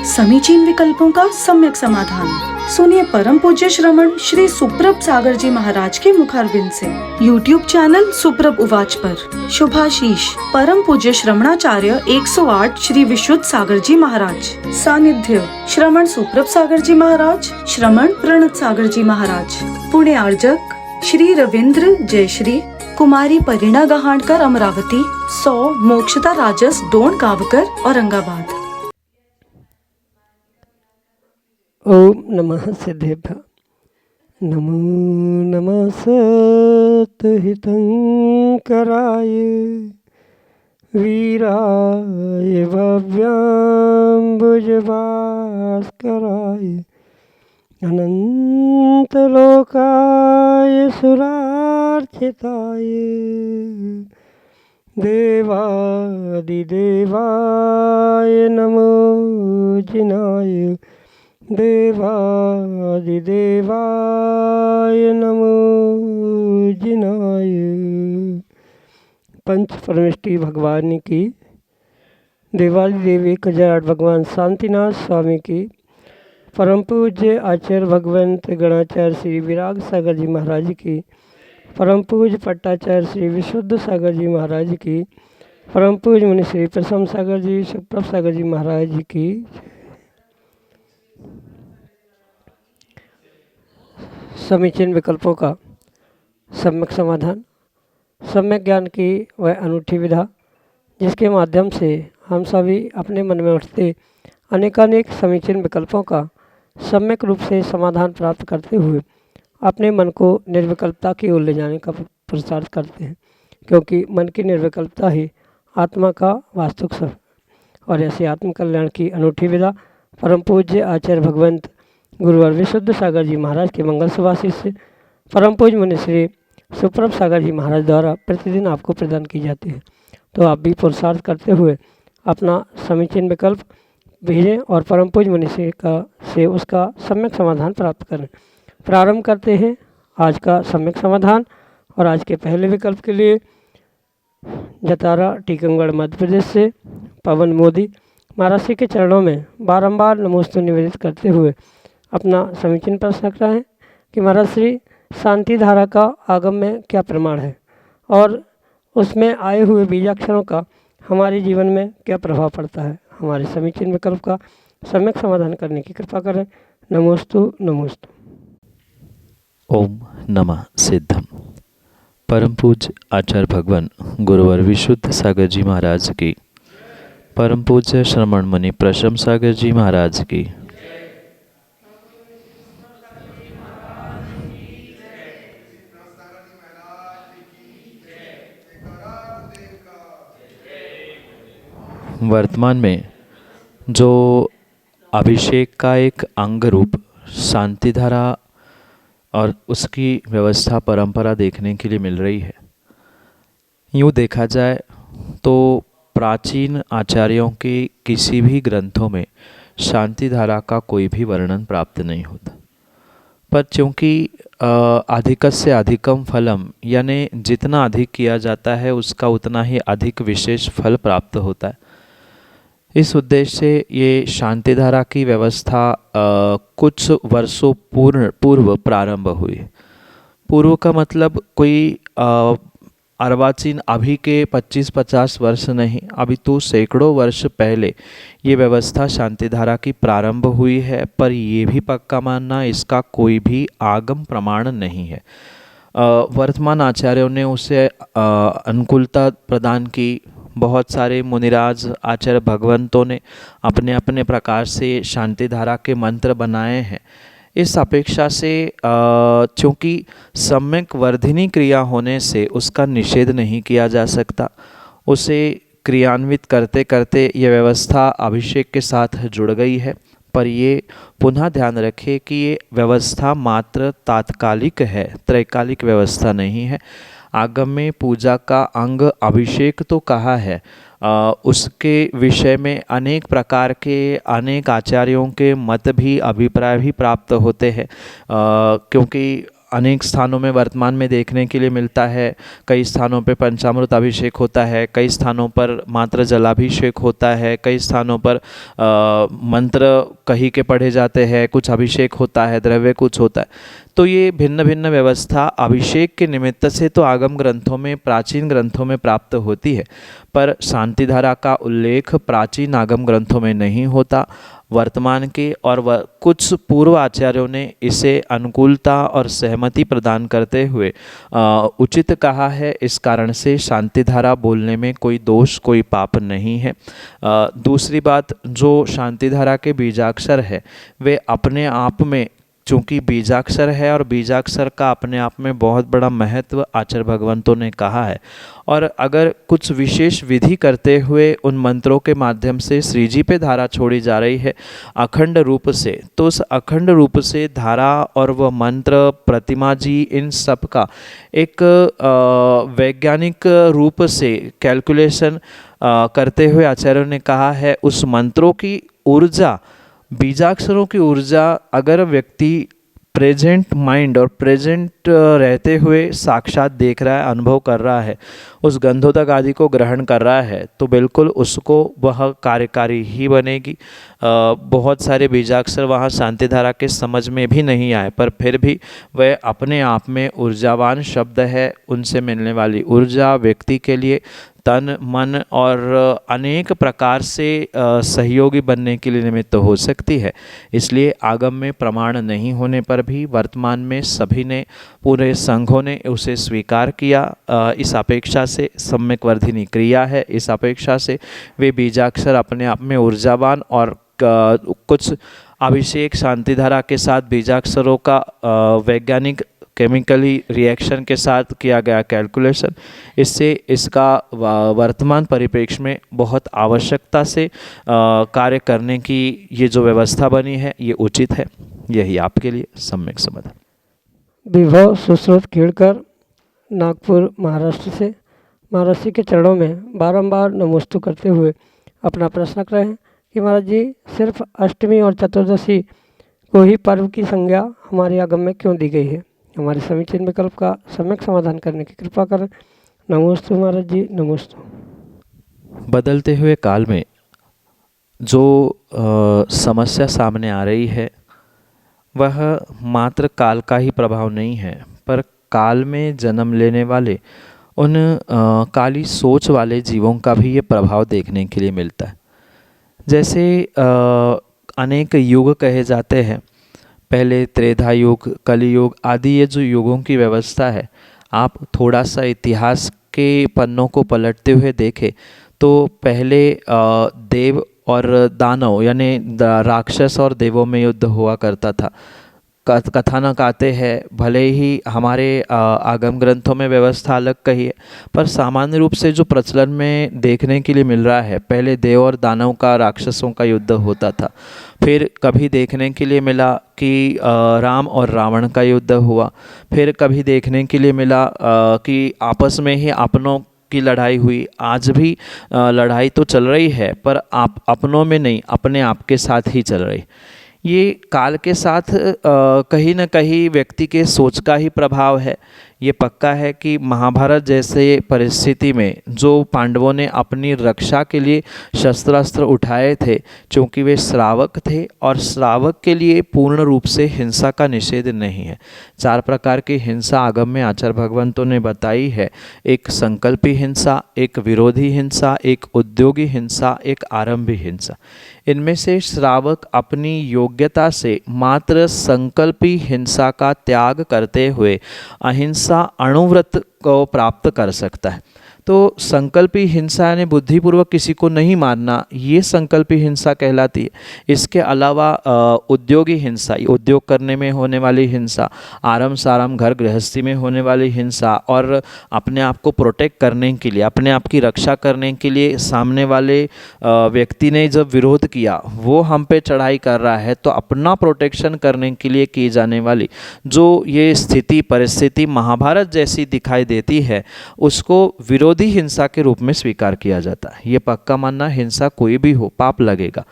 समीचीन विकल्पों का सम्यक समाधान। सुनिए परम पूज्य श्रमण श्री सुप्रभ सागर जी महाराज के मुखारबिंद से YouTube चैनल सुप्रभ उवाच पर शुभाशीष परम पूज्य श्रमणाचार्य 108 श्री विशुद्ध सागर जी महाराज। सानिध्य श्रमण सुप्रभ सागर जी महाराज, श्रमण प्रणत सागर जी महाराज। पुणे आर्जक श्री रविंद्र जयश्री, कुमारी परिणा गहाणकर अमरावती, 100 मोक्षता राजस डोन गावकर औरंगाबाद। ओम नमः सिद्धेभ्य। नमो नमः सत्हितंकराय वीराय भव्याम्बुजभास्कराय अनंतलोकाय सुरार्चिताय देवादिदेवाय नमो जिनाय देवादिदेवाय नमो जिनाय। पंच परमेष्टि भगवान की, देवाली देवी 1008 भगवान शांतिनाथ स्वामी की, परम पूज्य आचार्य भगवंत गणाचार्य श्री विराग सागर जी महाराज की, परम पूज्य पट्टाचार्य श्री विशुद्ध सागर जी महाराज की, परम पूज्य मुनि श्री प्रसम सागर जी सुप्रभ सागर जी महाराज जी की। समीचीन विकल्पों का सम्यक समाधान। सम्यक ज्ञान की वह अनूठी विधा जिसके माध्यम से हम सभी अपने मन में उठते अनेकानेक समीचीन विकल्पों का सम्यक रूप से समाधान प्राप्त करते हुए अपने मन को निर्विकल्पता की ओर ले जाने का पुरुषार्थ करते हैं, क्योंकि मन की निर्विकल्पता ही आत्मा का वास्तविक सुख। और ऐसी आत्म कल्याण की अनूठी विधा परम पूज्य आचार्य भगवंत गुरुवर विशुद्ध सागर जी महाराज के मंगल सुभाषित से परम पूज्य मुनि श्री सुप्रभ सागर जी महाराज द्वारा प्रतिदिन आपको प्रदान की जाती है। तो आप भी पुरुषार्थ करते हुए अपना समीचीन विकल्प भेजें और परम पूज्य मुनि से उसका सम्यक समाधान प्राप्त करें। प्रारंभ करते हैं आज का सम्यक समाधान। और आज के पहले विकल्प के लिए जतारा टीकमगढ़ मध्य प्रदेश से पवन मोदी महाराज श्री के चरणों में बारंबार नमोस्तु निवेदित करते हुए अपना समीचीन प्रश्न रख रहे हैं कि महाराज श्री शांति धारा का आगम में क्या प्रमाण है और उसमें आए हुए बीजाक्षरों का हमारे जीवन में क्या प्रभाव पड़ता है। हमारे समीचीन विकल्प का सम्यक समाधान करने की कृपा करें। नमोस्तु नमोस्तु। ओम नमः सिद्धम। परम पूज्य आचार्य भगवान गुरुवर विशुद्ध सागर जी महाराज की, परम पूज्य श्रमण मुनि प्रसम सागर जी महाराज की, वर्तमान में जो अभिषेक का एक अंग रूप शांति धारा और उसकी व्यवस्था परंपरा देखने के लिए मिल रही है। यूँ देखा जाए तो प्राचीन आचार्यों के किसी भी ग्रंथों में शांति धारा का कोई भी वर्णन प्राप्त नहीं होता, पर चूँकि अधिकस्य अधिकम फलम यानी जितना अधिक किया जाता है उसका उतना ही अधिक विशेष फल प्राप्त होता है, इस उद्देश्य से ये शांति धारा की व्यवस्था कुछ वर्षों पूर्व प्रारंभ हुई। पूर्व का मतलब कोई अर्वाचीन अभी के 25-50 वर्ष नहीं, अभी तो सैकड़ों वर्ष पहले ये व्यवस्था शांति धारा की प्रारंभ हुई है। पर ये भी पक्का मानना इसका कोई भी आगम प्रमाण नहीं है। वर्तमान आचार्यों ने उसे अनुकूलता प्रदान की। बहुत सारे मुनिराज आचार्य भगवंतों ने अपने अपने प्रकार से शांति धारा के मंत्र बनाए हैं। इस अपेक्षा से चूँकि सम्यक वर्धिनी क्रिया होने से उसका निषेध नहीं किया जा सकता, उसे क्रियान्वित करते करते ये व्यवस्था अभिषेक के साथ जुड़ गई है। पर ये पुनः ध्यान रखें कि ये व्यवस्था मात्र तात्कालिक है, त्रैकालिक व्यवस्था नहीं है। आगम में पूजा का अंग अभिषेक तो कहा है, उसके विषय में अनेक प्रकार के अनेक आचार्यों के मत भी अभिप्राय भी प्राप्त होते हैं, क्योंकि अनेक स्थानों में वर्तमान में देखने के लिए मिलता है। कई स्थानों पे पंचामृत अभिषेक होता है, कई स्थानों पर मात्र जलाभिषेक होता है, कई स्थानों पर मंत्र कहीं के पढ़े जाते हैं, कुछ अभिषेक होता है, द्रव्य कुछ होता है। तो ये भिन्न भिन्न व्यवस्था अभिषेक के निमित्त से तो आगम ग्रंथों में, प्राचीन ग्रंथों में प्राप्त होती है, पर शांतिधारा का उल्लेख प्राचीन आगम ग्रंथों में नहीं होता। वर्तमान के और कुछ पूर्व आचार्यों ने इसे अनुकूलता और सहमति प्रदान करते हुए उचित कहा है। इस कारण से शांतिधारा बोलने में कोई दोष, कोई पाप नहीं है। दूसरी बात, जो शांतिधारा के बीजाक्षर है वे अपने आप में, चूँकि बीजाक्षर है और बीजाक्षर का अपने आप में बहुत बड़ा महत्व आचार्य भगवंतों ने कहा है, और अगर कुछ विशेष विधि करते हुए उन मंत्रों के माध्यम से श्री जी पे धारा छोड़ी जा रही है अखंड रूप से, तो उस अखंड रूप से धारा और वह मंत्र, प्रतिमा जी, इन सब का एक वैज्ञानिक रूप से कैलकुलेशन करते हुए आचार्यों ने कहा है उस मंत्रों की ऊर्जा, बीजाक्षरों की ऊर्जा अगर व्यक्ति प्रेजेंट माइंड और प्रेजेंट रहते हुए साक्षात देख रहा है, अनुभव कर रहा है, उस गंधोदक आदि को ग्रहण कर रहा है, तो बिल्कुल उसको वह कार्यकारी ही बनेगी। बहुत सारे बीजाक्षर वहाँ शांतिधारा के समझ में भी नहीं आए, पर फिर भी वह अपने आप में ऊर्जावान शब्द है। उनसे मिलने वाली ऊर्जा व्यक्ति के लिए तन, मन और अनेक प्रकार से सहयोगी बनने के लिए निमित्त हो सकती है। इसलिए आगम में प्रमाण नहीं होने पर भी वर्तमान में सभी ने, पूरे संघों ने उसे स्वीकार किया। इस अपेक्षा से सम्यक वर्धिनी क्रिया है, इस अपेक्षा से वे बीजाक्षर अपने आप में ऊर्जावान, और कुछ अभिषेक शांतिधारा के साथ बीजाक्षरों का वैज्ञानिक केमिकली रिएक्शन के साथ किया गया कैलकुलेशन, इससे इसका वर्तमान परिप्रेक्ष्य में बहुत आवश्यकता से कार्य करने की ये जो व्यवस्था बनी है ये उचित है। यही आपके लिए सम्यक समाधान। विभव सुश्रुत खेड़कर, नागपुर, महाराष्ट्र से महाराज जी के चरणों में बारंबार नमोस्तु करते हुए अपना प्रश्न रख रहे हैं कि महाराज जी सिर्फ अष्टमी और चतुर्दशी को ही पर्व की संज्ञा हमारे आगम में क्यों दी गई है? हमारे समीचीन विकल्प का सम्यक समाधान करने की कृपा करें। नमोस्तु महाराज जी, नमोस्तु। बदलते हुए काल में जो समस्या सामने आ रही है वह मात्र काल का ही प्रभाव नहीं है, पर काल में जन्म लेने वाले उन काली सोच वाले जीवों का भी ये प्रभाव देखने के लिए मिलता है। जैसे अनेक युग कहे जाते हैं, पहले त्रेधा युग, कलियुग आदि, ये जो युगों की व्यवस्था है, आप थोड़ा सा इतिहास के पन्नों को पलटते हुए देखें तो पहले देव और दानव यानी राक्षस और देवों में युद्ध हुआ करता था। कथानक आते हैं, भले ही हमारे आगम ग्रंथों में व्यवस्था अलग कही है, पर सामान्य रूप से जो प्रचलन में देखने के लिए मिल रहा है, पहले देव और दानव का, राक्षसों का युद्ध होता था। फिर कभी देखने के लिए मिला कि राम और रावण का युद्ध हुआ। फिर कभी देखने के लिए मिला कि आपस में ही अपनों की लड़ाई हुई। आज भी लड़ाई तो चल रही है, पर आप अपनों में नहीं, अपने आप के साथ ही चल रही। ये काल के साथ कहीं न कहीं व्यक्ति के सोच का ही प्रभाव है। ये पक्का है कि महाभारत जैसे परिस्थिति में जो पांडवों ने अपनी रक्षा के लिए शस्त्रास्त्र उठाए थे, क्योंकि वे श्रावक थे और श्रावक के लिए पूर्ण रूप से हिंसा का निषेध नहीं है। 4 प्रकार की हिंसा आगम में आचार्य भगवंतों ने बताई है। एक संकल्पी हिंसा, एक विरोधी हिंसा, एक उद्योगी हिंसा, एक आरंभी हिंसा। इनमें से श्रावक अपनी योग्यता से मात्र संकल्पी हिंसा का त्याग करते हुए अहिंसा अणुव्रत को प्राप्त कर सकता है। तो संकल्पी हिंसा यानी बुद्धिपूर्वक किसी को नहीं मारना, ये संकल्पी हिंसा कहलाती है। इसके अलावा उद्योगी हिंसा, उद्योग करने में होने वाली हिंसा, आराम साराम घर गृहस्थी में होने वाली हिंसा, और अपने आप को प्रोटेक्ट करने के लिए, अपने आप की रक्षा करने के लिए सामने वाले व्यक्ति ने जब विरोध किया, वो हम पे चढ़ाई कर रहा है, तो अपना प्रोटेक्शन करने के लिए की जाने वाली जो ये स्थिति परिस्थिति महाभारत जैसी दिखाई देती है, उसको विरोधी खुद ही हिंसा के रूप में स्वीकार किया जाता है। ये पक्का मानना, हिंसा कोई भी हो पाप लगेगा,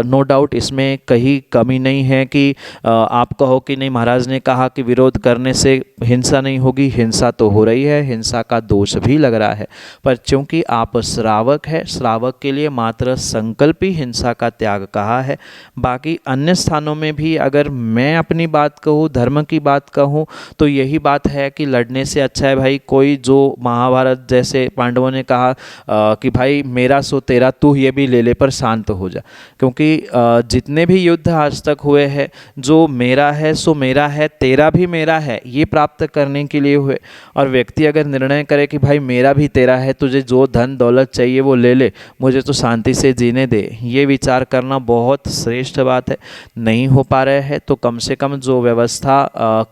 नो डाउट, इसमें कहीं कमी नहीं है कि आप कहो कि नहीं महाराज ने कहा कि विरोध करने से हिंसा नहीं होगी। हिंसा तो हो रही है, हिंसा का दोष भी लग रहा है, पर चूंकि आप श्रावक है, श्रावक के लिए मात्र संकल्प ही हिंसा का त्याग कहा है। बाकी अन्य स्थानों में भी अगर मैं अपनी बात कहूँ, धर्म की बात कहूँ, तो यही बात है कि लड़ने से अच्छा है भाई कोई, जो महाभारत जैसे पांडवों ने कहा कि भाई मेरा सो तेरा, तू ये भी ले ले पर शांत हो जा। क्योंकि जितने भी युद्ध आज तक हुए हैं, जो मेरा है सो मेरा है, तेरा भी मेरा है, ये प्राप्त करने के लिए हुए। और व्यक्ति अगर निर्णय करे कि भाई मेरा भी तेरा है, तुझे जो धन दौलत चाहिए वो ले ले, मुझे तो शांति से जीने दे, ये विचार करना बहुत श्रेष्ठ बात है। नहीं हो पा रहे हैं तो कम से कम जो व्यवस्था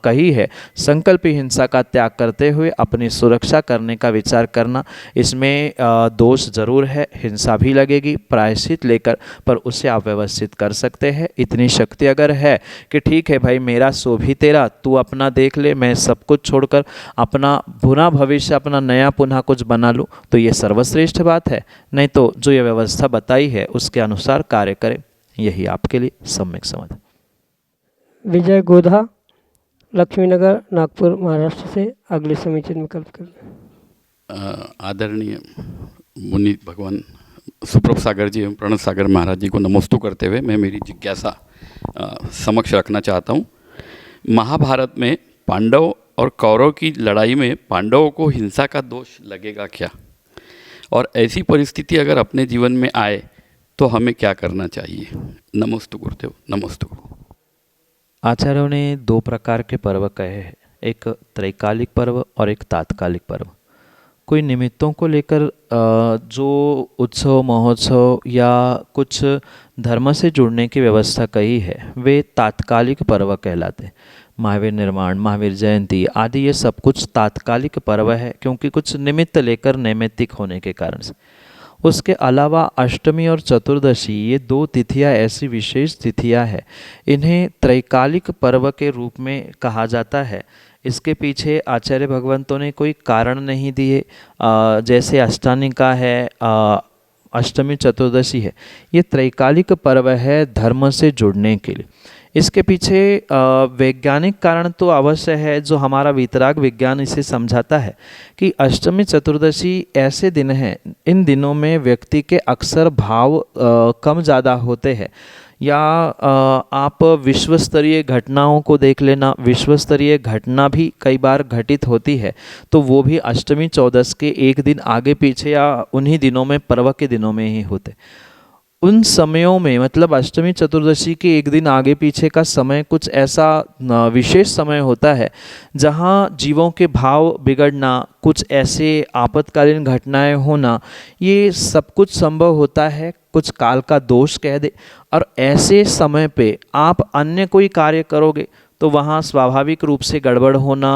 कही है, संकल्प हिंसा का त्याग करते हुए अपनी सुरक्षा करने का विचार करना, इसमें दोष जरूर है, हिंसा भी लगेगी प्रायश्चित लेकर, पर उसे आप व्यवस्थित कर सकते हैं। इतनी शक्ति अगर है कि ठीक है भाई मेरा सो भी तेरा, तू अपना देख ले, मैं सब कुछ छोड़कर अपना बुरा भविष्य, अपना नया पुनः कुछ बना लूँ, तो ये सर्वश्रेष्ठ बात है। नहीं तो जो ये व्यवस्था बताई है उसके अनुसार कार्य करें, यही आपके लिए सम्यक समाधान। विजय गोधा, लक्ष्मीनगर, नागपुर, महाराष्ट्र से अगले समीचीन विकल्प कर। आदरणीय मुनि भगवान सुप्रभ सागर जी एवं प्रणत सागर महाराज जी को नमोस्तु करते हुए मैं मेरी जिज्ञासा समक्ष रखना चाहता हूँ। महाभारत में पांडव और कौरव की लड़ाई में पांडवों को हिंसा का दोष लगेगा क्या, और ऐसी परिस्थिति अगर अपने जीवन में आए तो हमें क्या करना चाहिए? नमोस्तु गुरुदेव, नमोस्तु। आचार्यों ने दो प्रकार के पर्व कहे हैं, एक त्रैकालिक पर्व और एक तात्कालिक पर्व। कोई निमित्तों को लेकर जो उत्सव महोत्सव या कुछ धर्म से जुड़ने की व्यवस्था कही है वे तात्कालिक पर्व कहलाते हैं। महावीर निर्माण, महावीर जयंती आदि ये सब कुछ तात्कालिक पर्व है, क्योंकि कुछ निमित्त लेकर नैमित्तिक होने के कारण से। उसके अलावा अष्टमी और चतुर्दशी ये दो तिथियां ऐसी विशेष तिथियां हैं, इन्हें त्रैकालिक पर्व के रूप में कहा जाता है। इसके पीछे आचार्य भगवंतों ने कोई कारण नहीं दिए, जैसे अष्टानिका है, अष्टमी चतुर्दशी है, ये त्रैकालिक पर्व है धर्म से जुड़ने के लिए। इसके पीछे वैज्ञानिक कारण तो अवश्य है, जो हमारा वीतराग विज्ञान इसे समझाता है कि अष्टमी चतुर्दशी ऐसे दिन हैं, इन दिनों में व्यक्ति के अक्सर भाव कम ज़्यादा होते हैं। या आप विश्व स्तरीय घटनाओं को देख लेना, विश्व स्तरीय घटना भी कई बार घटित होती है, तो वो भी अष्टमी चौदस के एक दिन आगे पीछे या उन्हीं दिनों में, पर्व के दिनों में ही होते। उन समयों में मतलब अष्टमी चतुर्दशी के एक दिन आगे पीछे का समय कुछ ऐसा विशेष समय होता है जहाँ जीवों के भाव बिगड़ना, कुछ ऐसे आपातकालीन घटनाएं होना, ये सब कुछ संभव होता है। कुछ काल का दोष कह दे, और ऐसे समय पे आप अन्य कोई कार्य करोगे तो वहाँ स्वाभाविक रूप से गड़बड़ होना,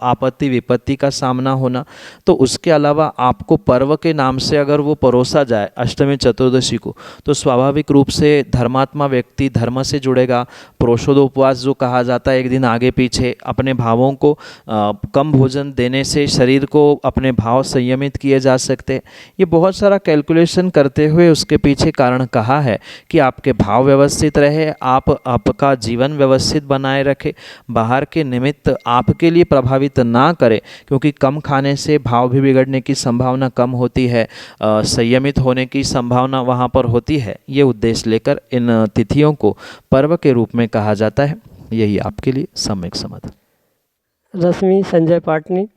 आपत्ति विपत्ति का सामना होना। तो उसके अलावा आपको पर्व के नाम से अगर वो परोसा जाए अष्टमी चतुर्दशी को, तो स्वाभाविक रूप से धर्मात्मा व्यक्ति धर्म से जुड़ेगा। प्रोषोदोपवास जो कहा जाता है, एक दिन आगे पीछे अपने भावों को कम भोजन देने से शरीर को अपने भाव संयमित किए जा सकते हैं। ये बहुत सारा कैलकुलेशन करते हुए उसके पीछे कारण कहा है कि आपके भाव व्यवस्थित रहे, आप आपका जीवन व्यवस्थित बनाए रखे, बाहर के निमित्त आपके लिए प्रभावित ना करे, क्योंकि कम खाने से भाव भी बिगड़ने की संभावना कम होती है, संयमित होने की संभावना वहाँ पर होती है। ये उद्देश्य लेकर इन तिथियों को पर्व के रूप में कहा जाता है। यही आपके लिए सम्यक समाधान। रश्मि संजय पाटनी,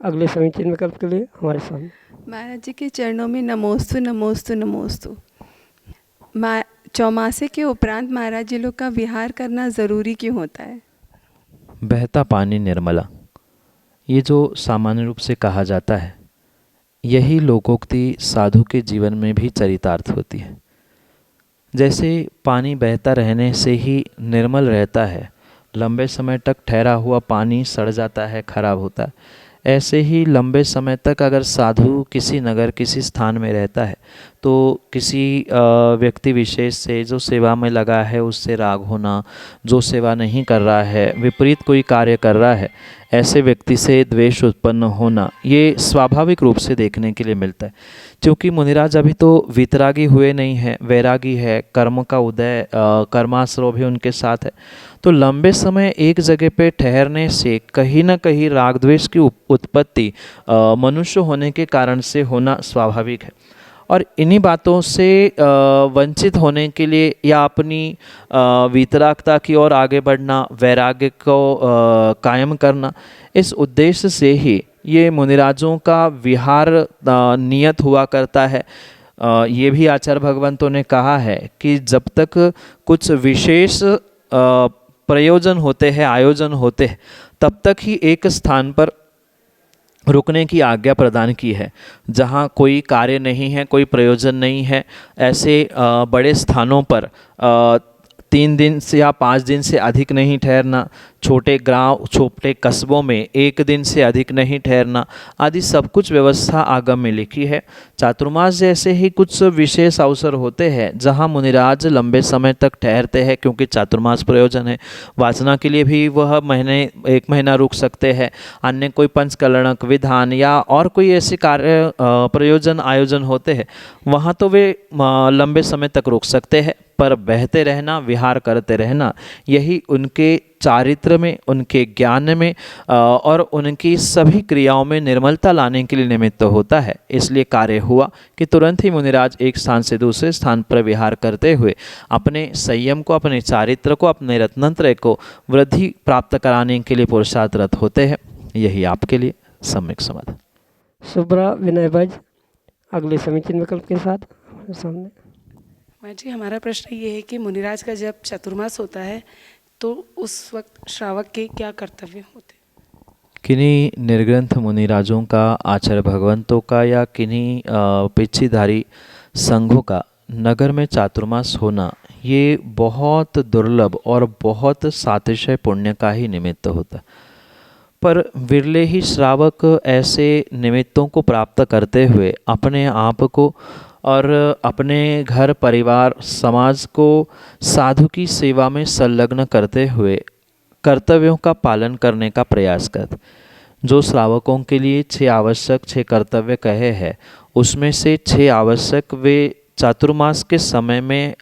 अगले समीचीन विकल्प के लिए हमारे सामने। महाराज जी के चरणों में नमोस्तु नमोस्तु नमोस्तु। चौमासे के उपरांत महाराज जी लोग का विहार करना ज़रूरी क्यों होता है? बहता पानी निर्मला, ये जो सामान्य रूप से कहा जाता है, यही लोकोक्ति साधु के जीवन में भी चरितार्थ होती है। जैसे पानी बहता रहने से ही निर्मल रहता है, लंबे समय तक ठहरा हुआ पानी सड़ जाता है, खराब होता है, ऐसे ही लंबे समय तक अगर साधु किसी नगर किसी स्थान में रहता है तो किसी व्यक्ति विशेष से जो सेवा में लगा है उससे राग होना, जो सेवा नहीं कर रहा है, विपरीत कोई कार्य कर रहा है, ऐसे व्यक्ति से द्वेष उत्पन्न होना ये स्वाभाविक रूप से देखने के लिए मिलता है, क्योंकि मुनिराज अभी तो वितरागी हुए नहीं है, वैरागी है, कर्म का उदय कर्माश्रव भी उनके साथ है। तो लंबे समय एक जगह पे ठहरने से कहीं ना कहीं राग द्वेष की उत्पत्ति मनुष्य होने के कारण से होना स्वाभाविक है। और इन्हीं बातों से वंचित होने के लिए या अपनी वितरागता की ओर आगे बढ़ना, वैराग्य को कायम करना, इस उद्देश्य से ही ये मुनिराजों का विहार नियत हुआ करता है। ये भी आचार्य भगवंतों ने कहा है कि जब तक कुछ विशेष प्रयोजन होते हैं, आयोजन होते हैं, तब तक ही एक स्थान पर रुकने की आज्ञा प्रदान की है। जहाँ कोई कार्य नहीं है, कोई प्रयोजन नहीं है, ऐसे बड़े स्थानों पर 3 दिन से या 5 दिन से अधिक नहीं ठहरना, छोटे गांव, छोटे कस्बों में 1 दिन से अधिक नहीं ठहरना आदि सब कुछ व्यवस्था आगम में लिखी है। चातुर्मास जैसे ही कुछ विशेष अवसर होते हैं जहां मुनिराज लंबे समय तक ठहरते हैं, क्योंकि चातुर्मास प्रयोजन है। वासना के लिए भी वह 1 महीना रुक सकते हैं। अन्य कोई पंचकलणक विधान या और कोई ऐसे कार्य प्रयोजन आयोजन होते हैं, वहाँ तो वे लंबे समय तक रुक सकते हैं, पर बहते रहना, विहार करते रहना, यही उनके चारित्र में, उनके ज्ञान में और उनकी सभी क्रियाओं में निर्मलता लाने के लिए निमित्त होता है। इसलिए कार्य हुआ कि तुरंत ही मुनिराज एक स्थान से दूसरे स्थान पर विहार करते हुए अपने संयम को, अपने चारित्र को, अपने रत्नत्रय को वृद्धि प्राप्त कराने के लिए पुरुषार्थरत होते हैं। यही आपके लिए सम्यक समाधान। शुभ्रा विनय भज अगले समीचीन विकल्प के साथ सामने। माँ जी, हमारा प्रश्न ये है कि मुनिराज का जब चतुर्मास होता है तो उस वक्त श्रावक के क्या कर्तव्य होते? किन्हीं निर्ग्रंथ मुनिराजों का, आचार्य भगवंतों का या किन्हीं पिछीधारी संघों का नगर में चातुर्मास होना ये बहुत दुर्लभ और बहुत सातिशय पुण्य का ही निमित्त होता है। पर विरले ही श्रावक ऐसे निमित्तों को प्राप्त करते हुए अपने आप को और अपने घर, परिवार, समाज को साधु की सेवा में संलग्न करते हुए कर्तव्यों का पालन करने का प्रयास करते। जो श्रावकों के लिए 6 आवश्यक 6 कर्तव्य कहे हैं, उसमें से 6 आवश्यक वे चातुर्मास के समय में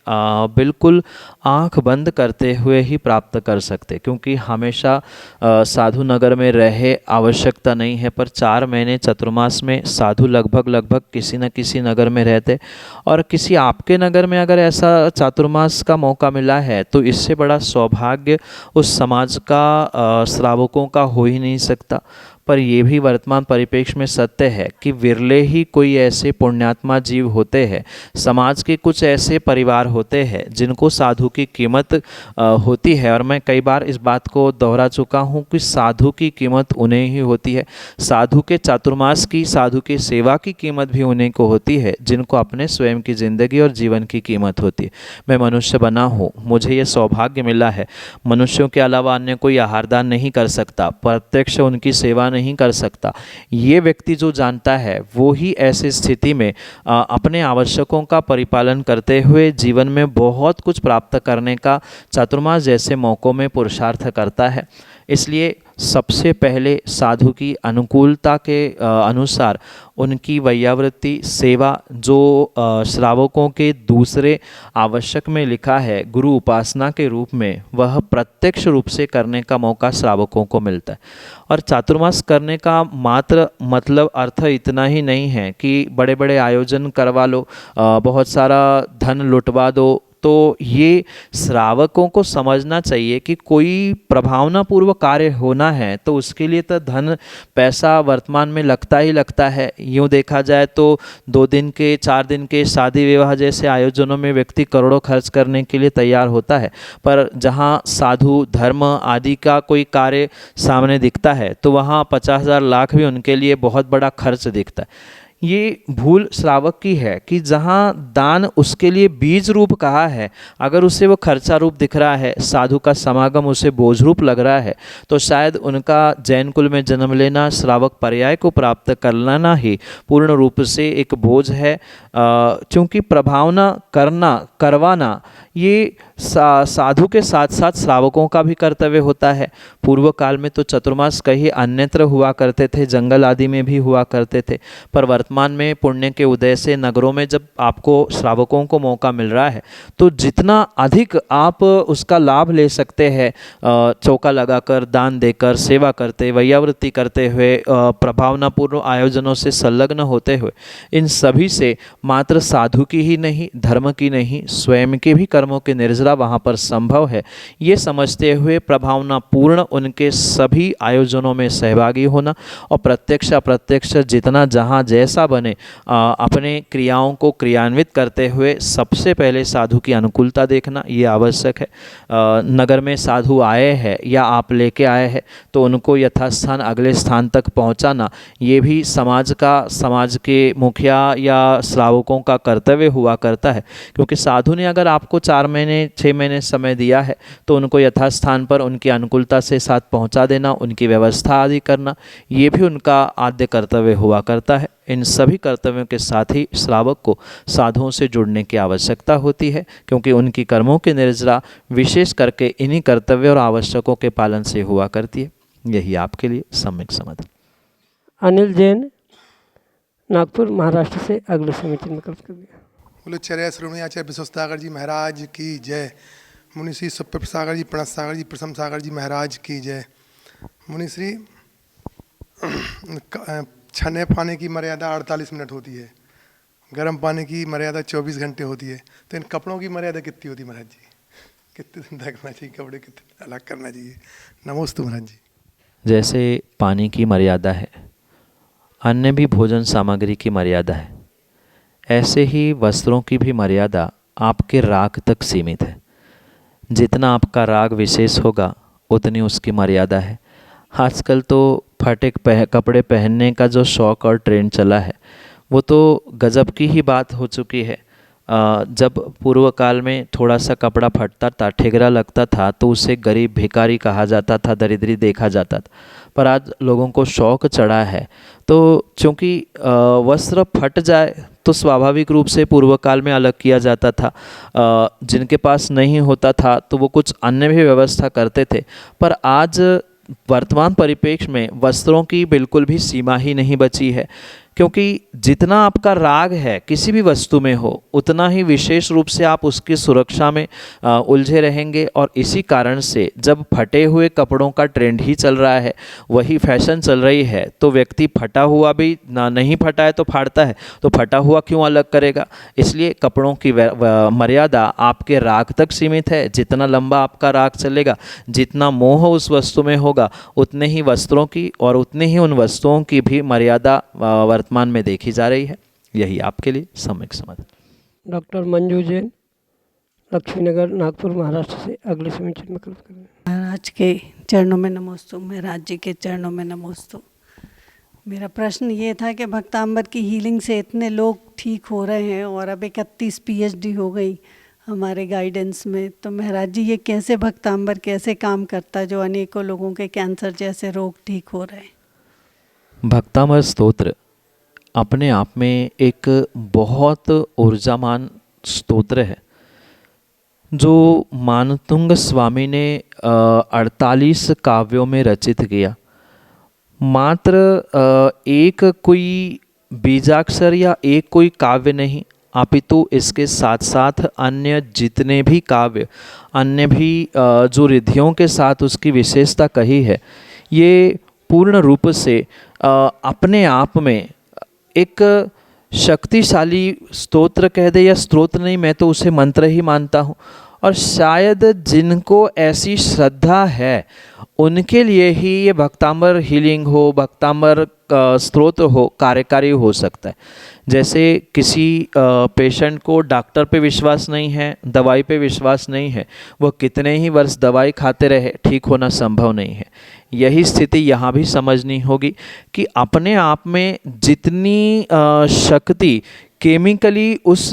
बिल्कुल आंख बंद करते हुए ही प्राप्त कर सकते, क्योंकि हमेशा साधु नगर में रहे आवश्यकता नहीं है। पर 4 महीने चतुर्मास में साधु लगभग किसी न किसी नगर में रहते, और किसी आपके नगर में अगर ऐसा चातुर्मास का मौका मिला है तो इससे बड़ा सौभाग्य उस समाज का श्रावकों का हो ही नहीं सकता। पर यह भी वर्तमान परिप्रेक्ष्य में सत्य है कि विरले ही कोई ऐसे पुण्यात्मा जीव होते हैं, समाज के कुछ ऐसे परिवार होते हैं जिनको साधु की कीमत होती है। और मैं कई बार इस बात को दोहरा चुका हूँ कि साधु की कीमत उन्हें ही होती है। साधु के चातुर्मास की, साधु की सेवा की कीमत भी उन्हें को होती है जिनको अपने स्वयं की जिंदगी और जीवन की कीमत होती है। मैं मनुष्य बना हूँ, मुझे ये सौभाग्य मिला है। मनुष्यों के अलावा अन्य कोई आहारदान नहीं कर सकता, प्रत्यक्ष उनकी सेवा नहीं कर सकता। ये व्यक्ति जो जानता है वो ही ऐसी स्थिति में अपने आवश्यकों का परिपालन करते हुए जीवन में बहुत कुछ प्राप्त करने का चातुर्मास जैसे मौकों में पुरुषार्थ करता है। इसलिए सबसे पहले साधु की अनुकूलता के अनुसार उनकी वैयावृत्ति सेवा, जो श्रावकों के दूसरे आवश्यक में लिखा है गुरु उपासना के रूप में, वह प्रत्यक्ष रूप से करने का मौका श्रावकों को मिलता है। और चातुर्मास करने का मात्र मतलब अर्थ इतना ही नहीं है कि बड़े बड़े आयोजन करवा लो, बहुत सारा धन लुटवा दो। तो ये श्रावकों को समझना चाहिए कि कोई प्रभावनापूर्वक कार्य होना है तो उसके लिए तो धन पैसा वर्तमान में लगता ही लगता है। यूँ देखा जाए तो 2 दिन के 4 दिन के शादी विवाह जैसे आयोजनों में व्यक्ति करोड़ों खर्च करने के लिए तैयार होता है, पर जहाँ साधु धर्म आदि का कोई कार्य सामने दिखता है तो वहाँ 50,000 लाख भी उनके लिए बहुत बड़ा खर्च दिखता है। ये भूल श्रावक की है कि जहाँ दान उसके लिए बीज रूप कहा है, अगर उसे वो खर्चा रूप दिख रहा है, साधु का समागम उसे बोझ रूप लग रहा है, तो शायद उनका जैन कुल में जन्म लेना, श्रावक पर्याय को प्राप्त कर लेना ही पूर्ण रूप से एक बोझ है। क्योंकि प्रभावना करवाना ये साधु के साथ साथ श्रावकों का भी कर्तव्य होता है। पूर्व काल में तो चतुर्मास कहीं अन्यत्र हुआ करते थे, जंगल आदि में भी हुआ करते थे, पर वर्तमान में पुण्य के उदय से नगरों में जब आपको श्रावकों को मौका मिल रहा है तो जितना अधिक आप उसका लाभ ले सकते हैं, चौका लगाकर, दान देकर, सेवा करते, वैयावृत्ति करते हुए, प्रभावनापूर्ण आयोजनों से संलग्न होते हुए, इन सभी से मात्र साधु की ही नहीं, धर्म की नहीं, स्वयं के भी कर्मों की निर्जरा वहाँ पर संभव है, ये समझते हुए प्रभावनापूर्ण उनके सभी आयोजनों में सहभागी होना और प्रत्यक्ष अप्रत्यक्ष जितना जहाँ जैसा बने अपने क्रियाओं को क्रियान्वित करते हुए सबसे पहले साधु की अनुकूलता देखना ये आवश्यक है। नगर में साधु आए हैं या आप लेके आए हैं तो उनको यथास्थान अगले स्थान तक पहुंचाना ये भी समाज के मुखिया या श्रावकों का कर्तव्य हुआ करता है, क्योंकि साधु ने अगर आपको 4 महीने 6 महीने समय दिया है तो उनको यथास्थान पर उनकी अनुकूलता से साथ पहुंचा देना, उनकी व्यवस्था आदि करना, ये भी उनका आद्य कर्तव्य हुआ करता है। इन सभी कर्तव्यों के साथ ही श्रावक को साधुओं से जुड़ने की आवश्यकता होती है, क्योंकि उनकी कर्मों की निर्जरा विशेष करके इन्हीं कर्तव्य और आवश्यकों के पालन से हुआ करती है। यही आपके लिए सम्यक समाधान। अनिल जैन, नागपुर महाराष्ट्र से अगले समीचीन विकल्प कर दिया। बोलो चर्या श्रोमणी आचार्य विश्वस्त सागर जी महाराज की जय। मुनिश्री सुप्रभ सागर जी, प्रणत सागर जी, प्रथम सागर जी महाराज की जय। मुनिश्री, छने पानी की मर्यादा 48 मिनट होती है, गर्म पानी की मर्यादा 24 घंटे होती है, तो इन कपड़ों की मर्यादा कितनी होती है महाराज जी? कितने दिन रखना चाहिए कपड़े, कितने अलग करना चाहिए? नमोस्तु महाराज जी। जैसे पानी की मर्यादा है, अन्य भी भोजन सामग्री की मर्यादा है, ऐसे ही वस्त्रों की भी मर्यादा आपके राग तक सीमित है। जितना आपका राग विशेष होगा उतनी उसकी मर्यादा है। आजकल तो फटे कपड़े पहनने का जो शौक़ और ट्रेंड चला है वो तो गजब की ही बात हो चुकी है। जब पूर्व काल में थोड़ा सा कपड़ा फटता था, ठेगरा लगता था, तो उसे गरीब भिखारी कहा जाता था, दरिद्री देखा जाता था। पर आज लोगों को शौक़ चढ़ा है, तो चूँकि वस्त्र फट जाए तो स्वाभाविक रूप से पूर्व काल में अलग किया जाता था। जिनके पास नहीं होता था तो वो कुछ अन्य भी व्यवस्था करते थे। पर आज वर्तमान परिप्रेक्ष्य में वस्त्रों की बिल्कुल भी सीमा ही नहीं बची है, क्योंकि जितना आपका राग है किसी भी वस्तु में हो उतना ही विशेष रूप से आप उसकी सुरक्षा में उलझे रहेंगे। और इसी कारण से जब फटे हुए कपड़ों का ट्रेंड ही चल रहा है, वही फैशन चल रही है, तो व्यक्ति फटा हुआ भी नहीं फटा है तो फाड़ता है, तो फटा हुआ क्यों अलग करेगा। इसलिए कपड़ों की मर्यादा आपके राग तक सीमित है। जितना लंबा आपका राग चलेगा, जितना मोह उस वस्तु में होगा, उतने ही वस्त्रों की और उतने ही उन वस्तुओं की भी मर्यादा वर्तमान में देखी जा रही है। यही आपके लिए सम्यक समाधान। डॉक्टर मंजू जैन, लक्ष्मीनगर, नागपुर महाराष्ट्र से अगले समीचीन विकल्प कर दिया। महाराज के चरणों में नमोस्तु, महाराज जी के चरणों में नमोस्तु। मेरा प्रश्न ये था कि भक्तांबर की हीलिंग से इतने लोग ठीक हो रहे हैं और अब 31 PhD हो गई हमारे गाइडेंस में, तो महाराज जी ये कैसे भक्तांबर कैसे काम करता है जो अनेकों लोगों के कैंसर जैसे रोग ठीक हो रहे हैं? भक्तांबर स्तोत्र अपने आप में एक बहुत ऊर्जामान स्तोत्र है, जो मानतुंग स्वामी ने 48 काव्यों में रचित किया। मात्र एक कोई बीजाक्षर या एक कोई काव्य नहीं, अपितु इसके साथ साथ अन्य जितने भी काव्य, अन्य भी जो रिद्धियों के साथ उसकी विशेषता कही है, ये पूर्ण रूप से अपने आप में एक शक्तिशाली स्तोत्र कह दे या स्तोत्र नहीं, मैं तो उसे मंत्र ही मानता हूँ। और शायद जिनको ऐसी श्रद्धा है उनके लिए ही ये भक्तांबर हीलिंग हो, भक्तांबर स्तोत्र हो, कार्यकारी हो सकता है। जैसे किसी पेशेंट को डॉक्टर पे विश्वास नहीं है, दवाई पे विश्वास नहीं है, वह कितने ही वर्ष दवाई खाते रहे, ठीक होना संभव नहीं है। यही स्थिति यहाँ भी समझनी होगी कि अपने आप में जितनी शक्ति केमिकली उस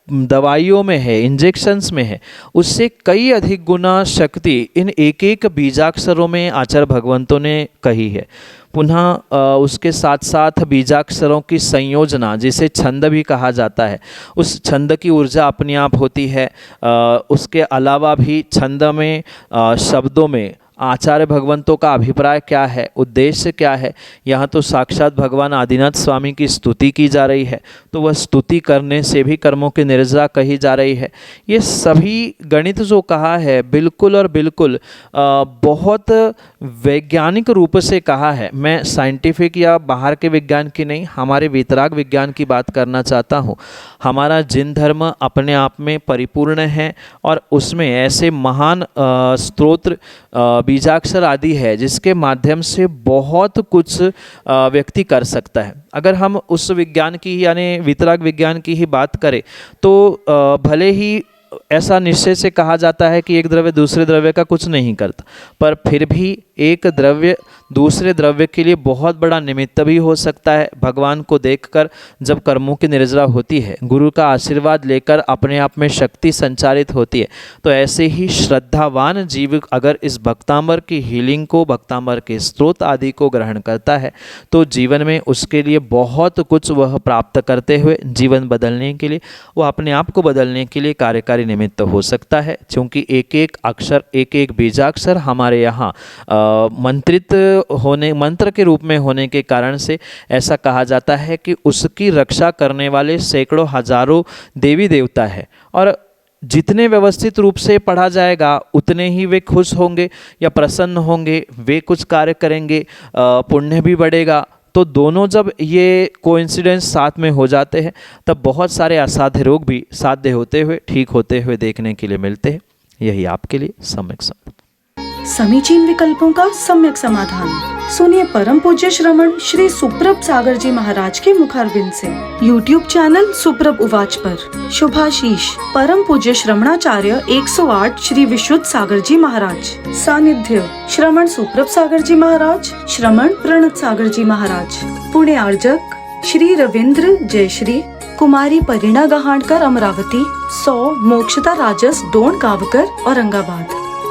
दवाइयों में है, इंजेक्शन्स में है, उससे कई अधिक गुना शक्ति इन एक एक बीजाक्षरों में आचार्य भगवंतों ने कही है। पुनः उसके साथ साथ बीजाक्षरों की संयोजना, जिसे छंद भी कहा जाता है, उस छंद की ऊर्जा अपने आप होती है। उसके अलावा भी छंद में शब्दों में आचार्य भगवंतों का अभिप्राय क्या है, उद्देश्य क्या है। यहाँ तो साक्षात भगवान आदिनाथ स्वामी की स्तुति की जा रही है, तो वह स्तुति करने से भी कर्मों की निर्जरा कही जा रही है। ये सभी गणित जो कहा है बिल्कुल और बिल्कुल बहुत वैज्ञानिक रूप से कहा है। मैं साइंटिफिक या बाहर के विज्ञान की नहीं, हमारे वीतराग विज्ञान की बात करना चाहता हूँ। हमारा जिन धर्म अपने आप में परिपूर्ण है और उसमें ऐसे महान स्तोत्र बीजाक्षर आदि है जिसके माध्यम से बहुत कुछ व्यक्ति कर सकता है। अगर हम उस विज्ञान की यानी वीतराग विज्ञान की ही बात करें तो भले ही ऐसा निश्चय से कहा जाता है कि एक द्रव्य दूसरे द्रव्य का कुछ नहीं करता, पर फिर भी एक द्रव्य दूसरे द्रव्य के लिए बहुत बड़ा निमित्त भी हो सकता है। भगवान को देखकर जब कर्मों की निर्जरा होती है, गुरु का आशीर्वाद लेकर अपने आप में शक्ति संचारित होती है, तो ऐसे ही श्रद्धावान जीव अगर इस भक्तांबर की हीलिंग को, भक्तांबर के स्त्रोत आदि को ग्रहण करता है तो जीवन में उसके लिए बहुत कुछ वह प्राप्त करते हुए जीवन बदलने के लिए, वह अपने आप को बदलने के लिए कार्यकारी निमित्त हो सकता है। क्योंकि एक एक अक्षर, एक एक बीजाक्षर हमारे यहाँ मंत्रित होने, मंत्र के रूप में होने के कारण से ऐसा कहा जाता है कि उसकी रक्षा करने वाले सैकड़ों हजारों देवी देवता है, और जितने व्यवस्थित रूप से पढ़ा जाएगा उतने ही वे खुश होंगे या प्रसन्न होंगे, वे कुछ कार्य करेंगे, पुण्य भी बढ़ेगा। तो दोनों जब ये कोइंसिडेंस साथ में हो जाते हैं तब बहुत सारे असाध्य रोग भी साध्य होते हुए, ठीक होते हुए देखने के लिए मिलते हैं। यही आपके लिए सम्यक समाधान। समीचीन विकल्पों का सम्यक समाधान सुनिए परम पूज्य श्रमण श्री सुप्रभ सागर जी महाराज के मुखारविंद से। YouTube चैनल सुप्रभ उवाच पर शुभाशीष परम पूज्य श्रमणाचार्य 108 श्री विशुद्ध सागर जी महाराज। सानिध्य श्रमण सुप्रभ सागर जी महाराज, श्रमण प्रणत सागर जी महाराज। पुणे आर्जक श्री रविंद्र जयश्री, कुमारी परिणा गहाणकर अमरावती, 100 मोक्षता राजस डोण कावकर औरंगाबाद।